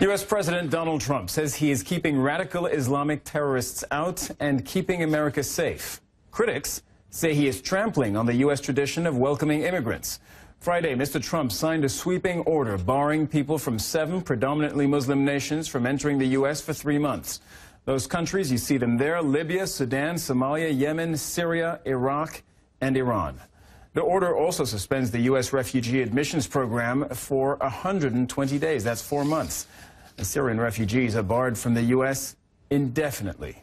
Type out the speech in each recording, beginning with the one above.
U.S. President Donald Trump says he is keeping radical Islamic terrorists out and keeping America safe. Critics say he is trampling on the U.S. tradition of welcoming immigrants. Friday, Mr. Trump signed a sweeping order barring people from 7 predominantly Muslim nations from entering the U.S. for 3 months. Those countries, you see them there: Libya, Sudan, Somalia, Yemen, Syria, Iraq, and Iran. The order also suspends the U.S. refugee admissions program for 120 days. That's 4 months. The Syrian refugees are barred from the U.S. indefinitely.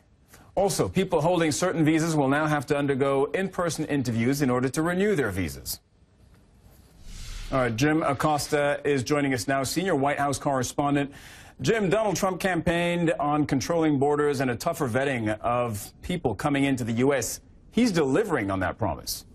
Also, people holding certain visas will now have to undergo in-person interviews in order to renew their visas. All right, Jim Acosta is joining us now, senior White House correspondent. Jim, Donald Trump campaigned on controlling borders and a tougher vetting of people coming into the U.S. He's delivering on that promise.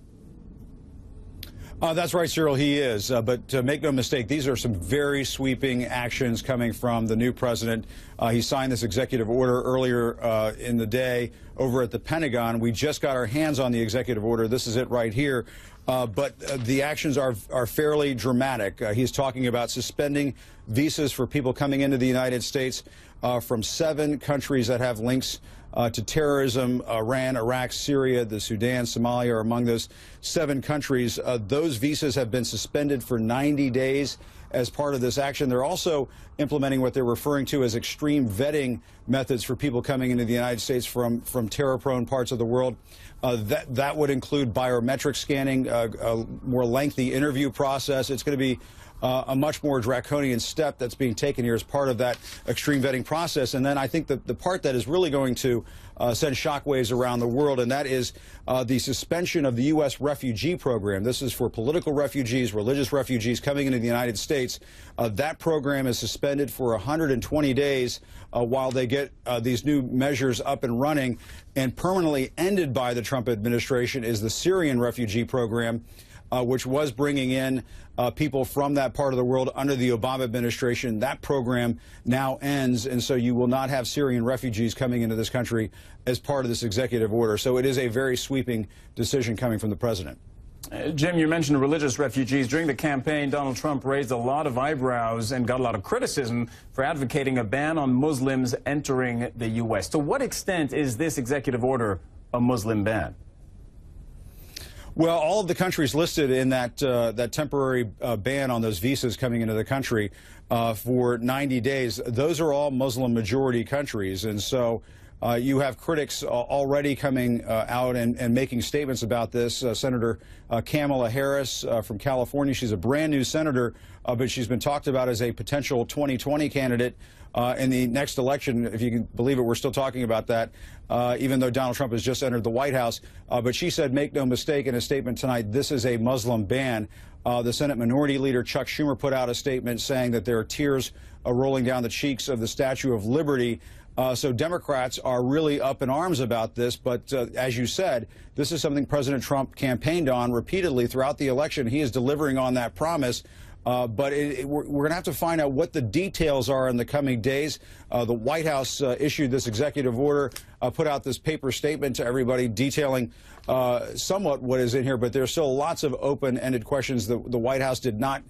That's right, Cyril, he is. But make no mistake, these are some very sweeping actions coming from the new president. He signed this executive order earlier in the day over at the Pentagon. We just got our hands on the executive order. This is it right here. But the actions are fairly dramatic. He's talking about suspending visas for people coming into the United States from 7 countries that have links to terrorism. Iran, Iraq, Syria, the Sudan, Somalia are among those 7 countries. Those visas have been suspended for 90 days as part of this action. They're also implementing what they're referring to as extreme vetting methods for people coming into the United States from terror-prone parts of the world. That would include biometric scanning, a more lengthy interview process. It's going to be a much more draconian step that's being taken here as part of that extreme vetting process. And then I think the part that is really going to send shockwaves around the world, and that is the suspension of the U.S. refugee program. This is for political refugees, religious refugees coming into the United States. That program is suspended for 120 days while they get these new measures up and running. And permanently ended by the Trump administration is the Syrian refugee program, which was bringing in people from that part of the world under the Obama administration. That program now ends, and so you will not have Syrian refugees coming into this country as part of this executive order. So it is a very sweeping decision coming from the president. Jim, you mentioned religious refugees. During the campaign, Donald Trump raised a lot of eyebrows and got a lot of criticism for advocating a ban on Muslims entering the U.S. To what extent is this executive order a Muslim ban? Well, all of the countries listed in that temporary ban on those visas coming into the country for 90 days, those are all Muslim-majority countries. And so you have critics already coming out and making statements about this. Senator Kamala Harris from California, she's a brand-new senator, but she's been talked about as a potential 2020 candidate in the next election. If you can believe it, we're still talking about that, even though Donald Trump has just entered the White House. But she said, make no mistake, in a statement tonight, this is a Muslim ban. The Senate Minority Leader Chuck Schumer put out a statement saying that there are tears rolling down the cheeks of the Statue of Liberty. So Democrats are really up in arms about this. But as you said, this is something President Trump campaigned on repeatedly throughout the election. He is delivering on that promise. But we're going to have to find out what the details are in the coming days. The White House issued this executive order, put out this paper statement to everybody detailing somewhat what is in here, but there's still lots of open-ended questions. The White House did not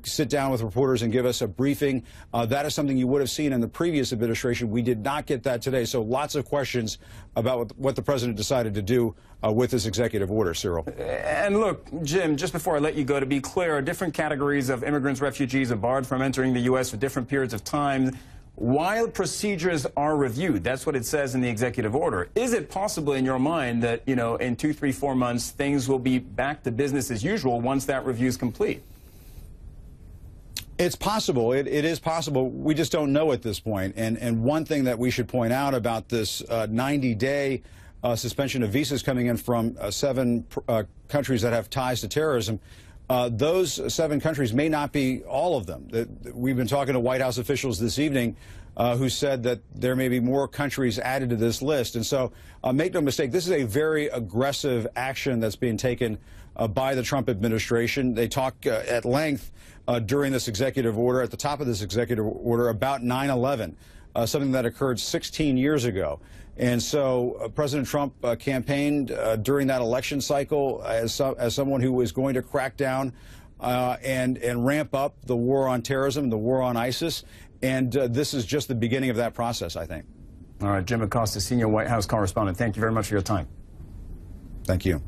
sit down with reporters and give us a briefing. That is something you would have seen in the previous administration. We did not get that today. So lots of questions about what the president decided to do with this executive order, Cyril. And look, Jim, just before I let you go, to be clear, different categories of immigrants, refugees are barred from entering the U.S. for different periods of time while procedures are reviewed. That's what it says in the executive order. Is it possible in your mind that, you know, in 2, 3, 4 months, things will be back to business as usual once that review is complete? It's possible. It is possible. We just don't know at this point. And one thing that we should point out about this 90-day suspension of visas coming in from 7 countries that have ties to terrorism, those 7 countries may not be all of them. We've been talking to White House officials this evening who said that there may be more countries added to this list. And so make no mistake, this is a very aggressive action that's being taken by the Trump administration. They talk at length during this executive order, at the top of this executive order, about 9/11, something that occurred 16 years ago. And so President Trump campaigned during that election cycle as someone who was going to crack down and ramp up the war on terrorism, the war on ISIS. And this is just the beginning of that process, I think. All right, Jim Acosta, senior White House correspondent, thank you very much for your time. Thank you.